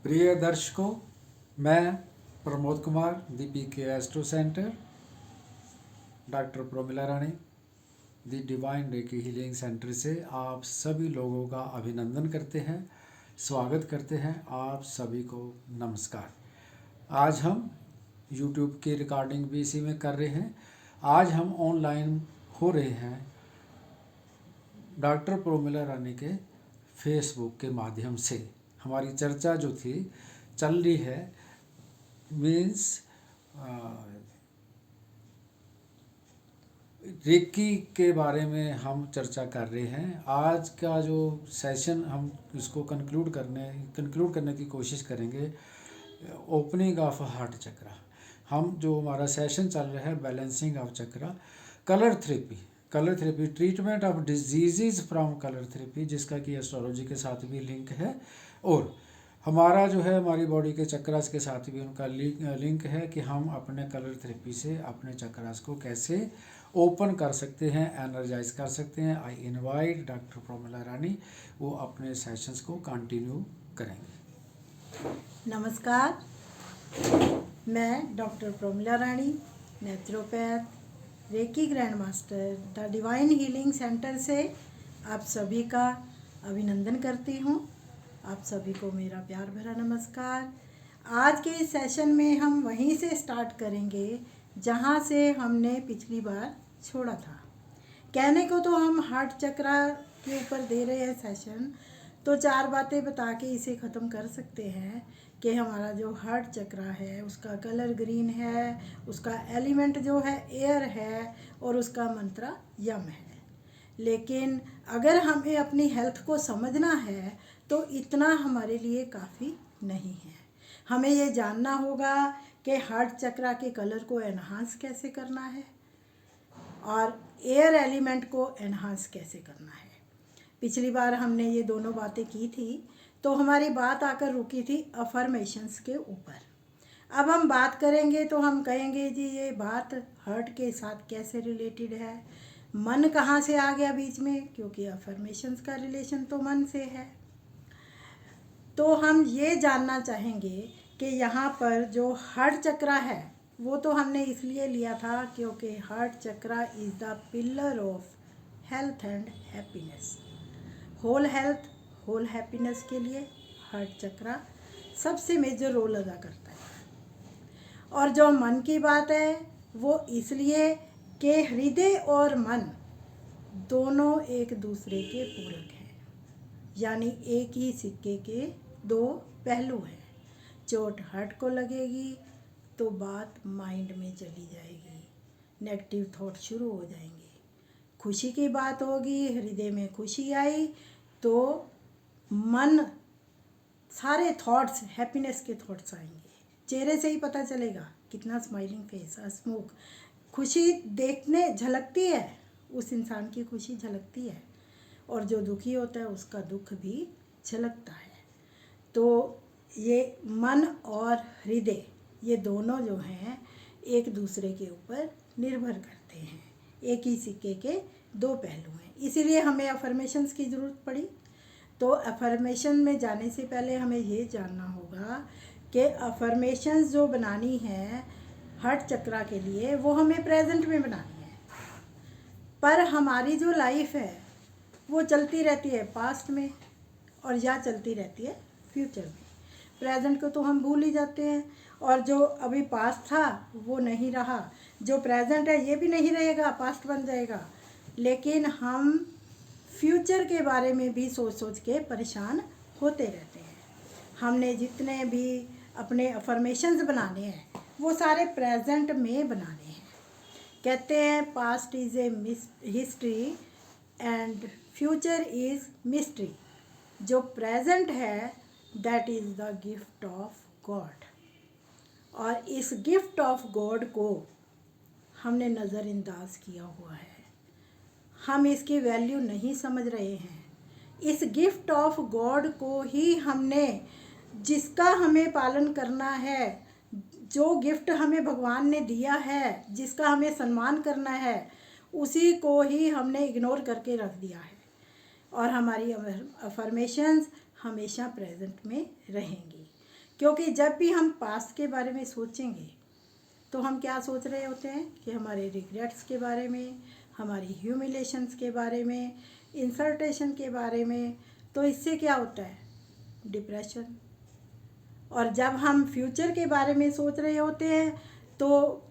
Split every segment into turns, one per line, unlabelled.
प्रिय दर्शकों, मैं Pramod Kumar DPK astro centre, doctor Promila Rani the divine reiki healing centre से आप सभी लोगों का अभिनंदन करते हैं, स्वागत करते हैं। आप सभी को नमस्कार। आज हम YouTube की रिकॉर्डिंग भी इसी में कर रहे हैं। आज हम ऑनलाइन हो रहे हैं डॉक्टर प्रोमिला रानी के फेसबुक के माध्यम से। हमारी चर्चा जो थी चल रही है मीन्स रेकी के बारे में हम चर्चा कर रहे हैं। आज का जो सेशन हम इसको कंक्लूड करने की कोशिश करेंगे ओपनिंग ऑफ हार्ट चक्रा। हम जो हमारा सेशन चल रहा है balancing of chakra, colour therapy treatment of disease from colour therapy, जिसका कि एस्ट्रोलॉजी के साथ भी लिंक है, और हमारा जो है हमारी बॉडी के चक्रास के साथ भी उनका लिंक है कि हम अपने कलर थेरेपी से अपने चक्रास को कैसे ओपन कर सकते हैं, एनर्जाइज कर सकते हैं। आई इनवाइट डॉक्टर प्रोमिला रानी, वो अपने सेशंस को कंटिन्यू करेंगे।
नमस्कार, मैं doctor Promila Rani, naturopath, reiki grand master the divine healing centre से आप सभी का अभिनंदन करती हूँ। आप सभी को मेरा प्यार भरा नमस्कार। आज के इस सेशन में हम वहीं से स्टार्ट करेंगे जहाँ से हमने पिछली बार छोड़ा था। कहने को तो हम हार्ट चक्रा के ऊपर दे रहे हैं सेशन, तो 4 बातें बता के इसे ख़त्म कर सकते हैं कि हमारा जो हार्ट चक्रा है उसका कलर ग्रीन है, उसका एलिमेंट जो है एयर है, और उसका मंत्रा यम है। लेकिन अगर हमें अपनी हेल्थ को समझना है तो इतना हमारे लिए काफ़ी नहीं है। हमें ये जानना होगा कि हार्ट चक्रा के कलर को एनहांस कैसे करना है और एयर एलिमेंट को एनहांस कैसे करना है। पिछली बार हमने ये दोनों बातें की थी, तो हमारी बात आकर रुकी थी अफर्मेशंस के ऊपर। अब हम बात करेंगे तो हम कहेंगे जी ये बात हार्ट के साथ कैसे रिलेटेड है, मन कहाँ से आ गया बीच में, क्योंकि अफर्मेशंस का रिलेशन तो मन से है। तो हम ये जानना चाहेंगे कि यहाँ पर जो हार्ट चक्रा है वो तो हमने इसलिए लिया था क्योंकि heart chakra is the pillar of health and happiness. Whole health whole happiness के लिए हार्ट चक्रा सबसे मेजर रोल अदा करता है। और जो मन की बात है वो इसलिए कि हृदय और मन दोनों एक दूसरे के पूरक हैं, यानी एक ही सिक्के के 2 पहलू हैं। चोट हार्ट को लगेगी तो बात माइंड में चली जाएगी, नेगेटिव थॉट शुरू हो जाएंगे। खुशी की बात होगी, हृदय में खुशी आई तो मन सारे थॉट्स हैप्पीनेस के थॉट्स आएंगे। चेहरे से ही पता चलेगा कितना स्माइलिंग फेस, हंसमुख, खुशी देखने झलकती है, उस इंसान की खुशी झलकती है, और जो दुखी होता है उसका दुख भी झलकता है। तो ये मन और हृदय ये दोनों जो हैं एक दूसरे के ऊपर निर्भर करते हैं, एक ही सिक्के के 2 पहलू हैं। इसीलिए हमें अफर्मेशंस की ज़रूरत पड़ी। तो अफर्मेशन में जाने से पहले हमें ये जानना होगा कि अफर्मेशंस जो बनानी है हार्ट चक्रा के लिए वो हमें प्रेजेंट में बनानी है। पर हमारी जो लाइफ है वो चलती रहती है पास्ट में और या चलती रहती है फ्यूचर में। प्रेजेंट को तो हम भूल ही जाते हैं, और जो अभी पास्ट था वो नहीं रहा, जो प्रेजेंट है ये भी नहीं रहेगा, पास्ट बन जाएगा। लेकिन हम फ्यूचर के बारे में भी सोच सोच के परेशान होते रहते हैं। हमने जितने भी अपने अफर्मेशंस बनाने हैं वो सारे प्रेजेंट में बनाने हैं। कहते हैं past is a history and future is mystery. जो प्रेजेंट है that is the gift of God, और इस गिफ्ट ऑफ गॉड को हमने नज़रअंदाज किया हुआ है। हम इसकी वैल्यू नहीं समझ रहे हैं। इस गिफ्ट ऑफ गॉड को ही हमने, जिसका हमें पालन करना है, जो गिफ्ट हमें भगवान ने दिया है, जिसका हमें सम्मान करना है, उसी को ही हमने इग्नोर करके रख दिया है। और हमारी अफर्मेशंस हमेशा प्रेजेंट में रहेंगी। क्योंकि जब भी हम पास्ट के बारे में सोचेंगे तो हम क्या सोच रहे होते हैं कि हमारे रिग्रेट्स के बारे में, हमारी ह्यूमिलेशंस के बारे में, इंसल्टेशन के बारे में। तो इससे क्या होता है? डिप्रेशन। और जब हम फ्यूचर के बारे में सोच रहे होते हैं तो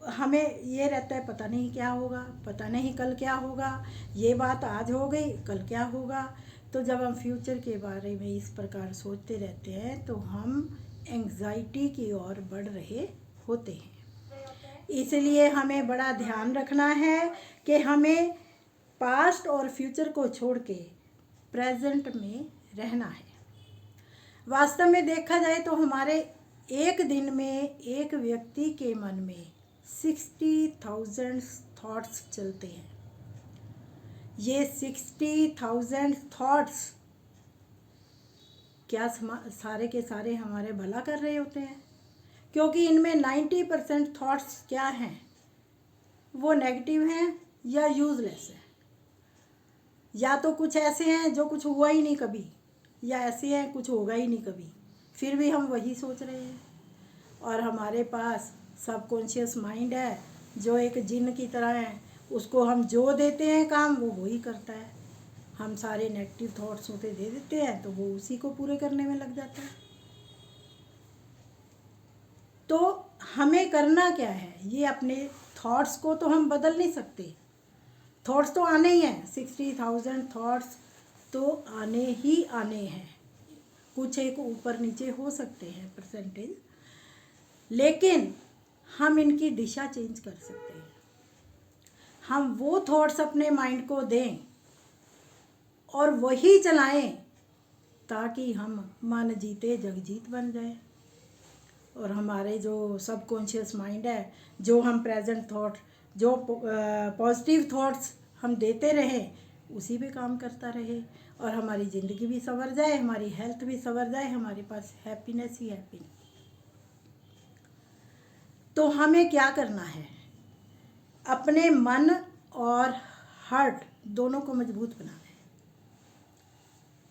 हमें ये रहता है पता नहीं क्या होगा, पता नहीं कल क्या होगा, ये बात आज हो गई कल क्या होगा। तो जब हम फ्यूचर के बारे में इस प्रकार सोचते रहते हैं तो हम एंग्जाइटी की ओर बढ़ रहे होते हैं। इसलिए हमें बड़ा ध्यान रखना है कि हमें पास्ट और फ्यूचर को छोड़ के प्रेजेंट में रहना है। वास्तव में देखा जाए तो हमारे एक दिन में एक व्यक्ति के मन में 60,000 थॉट्स चलते हैं। ये 60,000 थॉट्स क्या सारे के सारे हमारे भला कर रहे होते हैं? क्योंकि इनमें 90% थॉट्स क्या हैं? वो नेगेटिव हैं या यूज़लेस हैं, या तो कुछ ऐसे हैं जो कुछ हुआ ही नहीं कभी, या ऐसे हैं कुछ होगा ही नहीं कभी, फिर भी हम वही सोच रहे हैं। और हमारे पास सबकॉन्शियस माइंड है जो एक जिन की तरह है, उसको हम जो देते हैं काम वो वही करता है। हम सारे नेगेटिव थॉट्स होते दे देते हैं तो वो उसी को पूरे करने में लग जाता है। तो हमें करना क्या है? ये अपने थॉट्स को तो हम बदल नहीं सकते, थॉट्स तो आने ही हैं, 60,000 थॉट्स तो आने ही आने हैं। कुछ एक ऊपर नीचे हो सकते हैं परसेंटेज, लेकिन हम इनकी दिशा चेंज कर सकते हैं। हम वो थॉट्स अपने माइंड को दें और वही चलाएं ताकि हम मन जीते जग जीत बन जाए। और हमारे जो सबकॉन्शियस माइंड है, जो हम प्रेजेंट थॉट, जो पॉजिटिव थॉट्स हम देते रहें उसी पे काम करता रहे और हमारी ज़िंदगी भी संवर जाए, हमारी हेल्थ भी संवर जाए, हमारे पास हैप्पीनेस ही हैप्पीनेस। तो हमें क्या करना है? अपने मन और हार्ट दोनों को मजबूत बनाना है।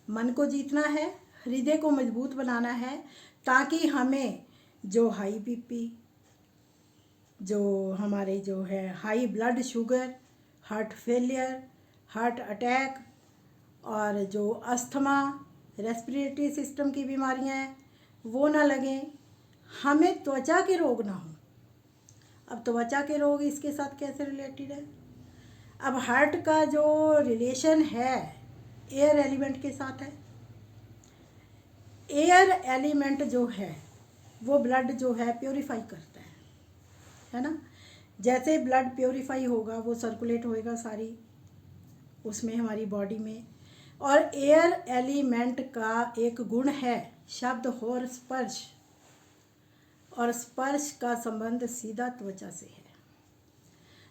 मन को जीतना है, हृदय को मजबूत बनाना है, ताकि हमें जो हाई बीपी, जो हमारे जो है high blood sugar, heart failure, heart attack और जो अस्थमा, रेस्पिरेटरी सिस्टम की बीमारियां हैं वो ना लगें, हमें त्वचा के रोग ना हो। अब त्वचा के रोग इसके साथ कैसे रिलेटेड है? अब हार्ट का जो रिलेशन है एयर एलिमेंट के साथ है। एयर एलिमेंट जो है वो ब्लड जो है प्योरीफाई करता है ना। जैसे ब्लड प्योरीफाई होगा वो सर्कुलेट होएगा सारी उसमें हमारी बॉडी में। और एयर एलिमेंट का एक गुण है शब्द और स्पर्श, और स्पर्श का संबंध सीधा त्वचा से है।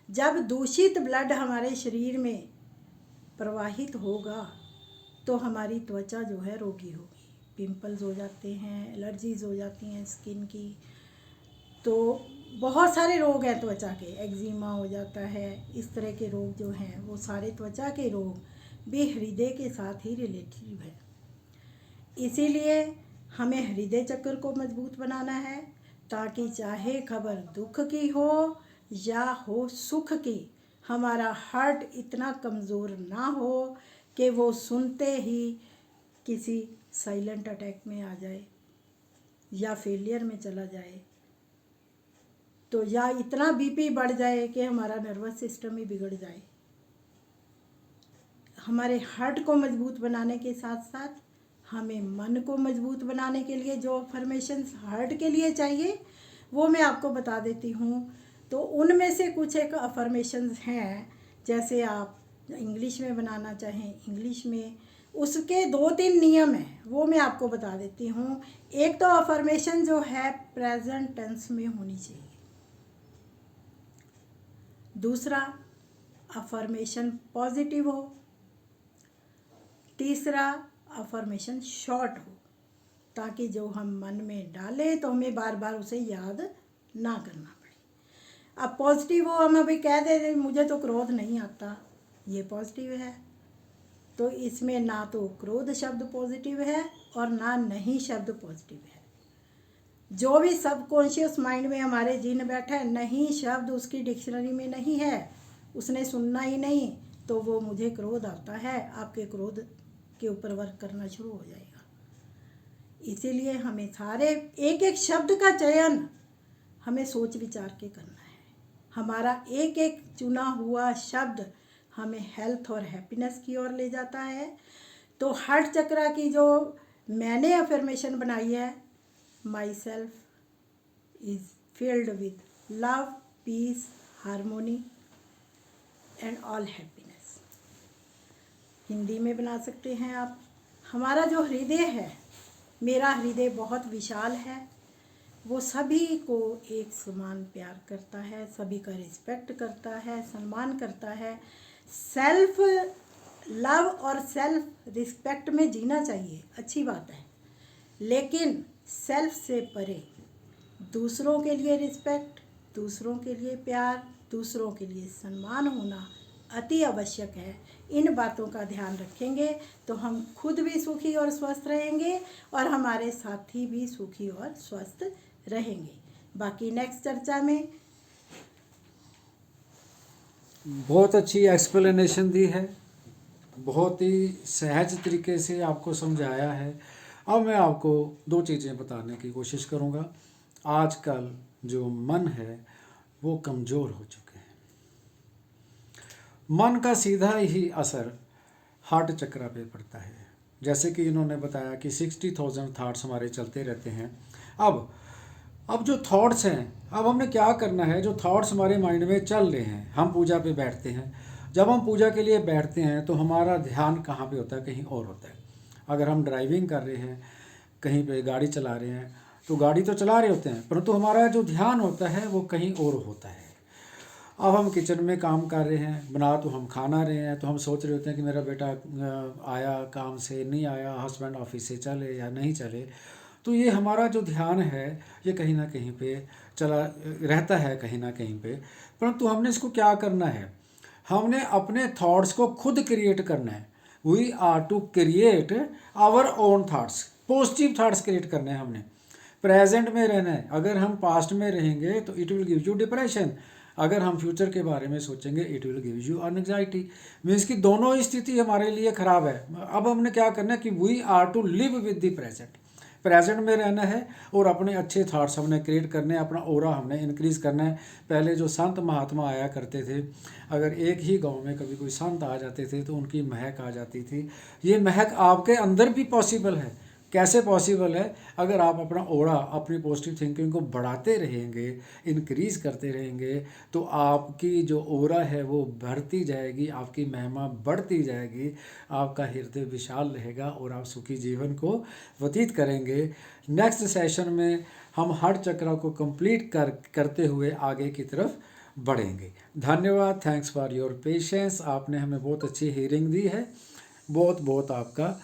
जब दूषित ब्लड हमारे शरीर में प्रवाहित होगा तो हमारी त्वचा जो है रोगी होगी, पिंपल्स हो जाते हैं, एलर्जीज हो जाती हैं स्किन की, तो बहुत सारे रोग हैं त्वचा के, एक्जिमा हो जाता है। इस तरह के रोग जो हैं वो सारे त्वचा के रोग भी हृदय के साथ ही रिलेटिव है। इसीलिए हमें हृदय चक्र को मजबूत बनाना है, ताकि चाहे खबर दुख की हो या हो सुख की, हमारा हार्ट इतना कमज़ोर ना हो कि वो सुनते ही किसी साइलेंट अटैक में आ जाए या फेलियर में चला जाए, तो या इतना बीपी बढ़ जाए कि हमारा नर्वस सिस्टम ही बिगड़ जाए। हमारे हार्ट को मजबूत बनाने के साथ साथ हमें मन को मजबूत बनाने के लिए जो अफर्मेशंस हार्ट के लिए चाहिए वो मैं आपको बता देती हूँ। तो उनमें से कुछ एक अफर्मेशंस हैं, जैसे आप इंग्लिश में बनाना चाहें इंग्लिश में, उसके 2-3 नियम हैं वो मैं आपको बता देती हूँ। एक तो अफर्मेशन जो है प्रेजेंट टेंस में होनी चाहिए। दूसरा अफर्मेशन पॉजिटिव हो। तीसरा अफर्मेशन शॉर्ट हो, ताकि जो हम मन में डालें तो हमें बार बार उसे याद ना करना पड़े। अब पॉजिटिव हो, हम अभी कह दे मुझे तो क्रोध नहीं आता, ये पॉजिटिव है, तो इसमें ना तो क्रोध शब्द पॉजिटिव है और ना नहीं शब्द पॉजिटिव है। जो भी सबकॉन्शियस माइंड में हमारे जिन बैठा है, नहीं शब्द उसकी डिक्शनरी में नहीं है, उसने सुनना ही नहीं, तो वो मुझे क्रोध आता है, आपके क्रोध के ऊपर वर्क करना शुरू हो जाएगा। इसीलिए हमें सारे एक एक शब्द का चयन हमें सोच विचार के करना है। हमारा एक एक चुना हुआ शब्द हमें हेल्थ और हैप्पीनेस की ओर ले जाता है। तो हार्ट चक्रा की जो मैंने अफर्मेशन बनाई है, myself is filled with love, peace, harmony and all happiness. Hindi में बना सकते हैं आप। हमारा जो हृदय है, मेरा हृदय बहुत विशाल है, वो सभी को एक समान प्यार करता है, सभी का रिस्पेक्ट करता है, सम्मान करता है। सेल्फ लव और सेल्फ रिस्पेक्ट में जीना चाहिए, अच्छी बात है, लेकिन सेल्फ से परे दूसरों के लिए रिस्पेक्ट, दूसरों के लिए प्यार, दूसरों के लिए सम्मान होना अति आवश्यक है। इन बातों का ध्यान रखेंगे तो हम खुद भी सुखी और स्वस्थ रहेंगे और हमारे साथी भी सुखी और स्वस्थ रहेंगे। बाकी नेक्स्ट चर्चा में।
बहुत अच्छी एक्सप्लेनेशन दी है, बहुत ही सहज तरीके से आपको समझाया है। अब मैं आपको दो चीज़ें बताने की कोशिश करूँगा। आजकल जो मन है वो कमज़ोर हो चुके हैं। मन का सीधा ही असर हार्ट चक्र पे पड़ता है। जैसे कि इन्होंने बताया कि 60,000 थाट्स हमारे चलते रहते हैं। अब जो थॉट्स हैं, अब हमने क्या करना है, जो थॉट्स हमारे माइंड में चल रहे हैं, हम पूजा पे बैठते हैं। जब हम पूजा के लिए बैठते हैं तो हमारा ध्यान कहाँ पे होता है, कहीं और होता है। अगर हम ड्राइविंग कर रहे हैं, कहीं पे गाड़ी चला रहे हैं, तो गाड़ी तो चला रहे होते हैं, परंतु हमारा जो ध्यान होता है वो कहीं और होता है। अब हम किचन में काम कर रहे हैं, बना तो हम खाना रहे हैं, तो हम सोच रहे होते हैं कि मेरा बेटा आया काम से, नहीं आया, हस्बैंड ऑफिस से चले या नहीं चले। तो ये हमारा जो ध्यान है ये कहीं ना कहीं पे चला रहता है, कहीं ना कहीं पे। परंतु हमने इसको क्या करना है, हमने अपने थॉट्स को खुद क्रिएट करना है। We are to create our own thoughts, positive thoughts create करने हैं हमने। प्रेजेंट में रहना है। अगर हम पास्ट में रहेंगे तो it will give you depression. अगर हम फ्यूचर के बारे में सोचेंगे it will give you anxiety. Means कि दोनों स्थिति हमारे लिए ख़राब है। अब हमने क्या करना है कि we are to live with the present, present में रहना है और अपने अच्छे थॉट्स हमने क्रिएट करने हैं, अपना ऑरा हमने इंक्रीज़ करना है। पहले जो संत महात्मा आया करते थे, अगर एक ही गांव में कभी कोई संत आ जाते थे तो उनकी महक आ जाती थी। ये महक आपके अंदर भी पॉसिबल है। कैसे पॉसिबल है? अगर आप अपना ऑरा, अपनी पॉजिटिव थिंकिंग को बढ़ाते रहेंगे, इंक्रीज़ करते रहेंगे, तो आपकी जो ऑरा है वो बढ़ती जाएगी, आपकी महिमा बढ़ती जाएगी, आपका हृदय विशाल रहेगा और आप सुखी जीवन को व्यतीत करेंगे। नेक्स्ट सेशन में हम हार्ट चक्र को कंप्लीट करते हुए आगे की तरफ बढ़ेंगे। धन्यवाद। Thanks for your patience. आपने हमें बहुत अच्छी हियरिंग दी है। बहुत बहुत आपका